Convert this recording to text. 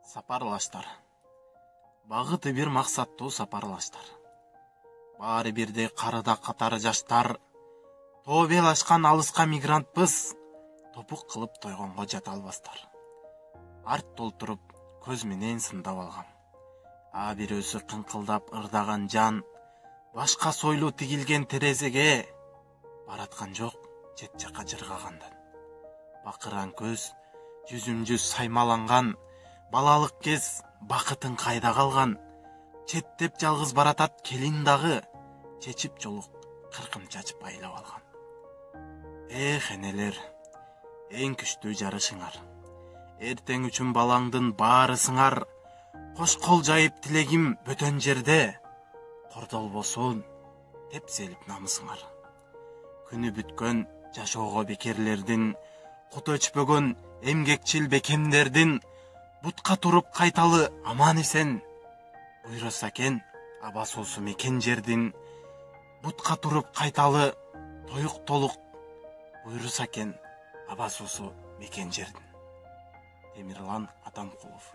Сапарлаштар. Багыты бир максаттуу сапарлаштар. Баары бирдей карыда катары жаштар. Тоо бел ашкан алыска мигрантпыз. Топук кылып тойгонго жата албастар. Арт толтуруп көз менен сындап алгам. А бирөөсү кыңкылдап ырдаган жан. Башка сойлуу тигилген терезеге бараткан жок чет жака жыргагандан. Бакыран көз жүзүм-жүз саймаланган. Балалык кез бакытын кайда калган. Четтеп жалгыз баратат келин дагы. Чечип жолук кыркын чачып айлап алган. Эх энелер, эң күчтүү жарышыңар. Эртең үчүн балаңдын баары сыңар. Кош кол жайып тилегим бөтөн жерде. Кордолбосун тепселип намысыңар. Күнү бүткөн жашоого бекерлердин, кут өчпөгөн эмгекчил бекемдердин, бутка туруп кайталы аман эсен. Буйраса экен абасосу мекен жердин, бутка туруп кайталы тоюк толук. Буйруса экен абасосу мекен жердин. Темирлан Атамкулов.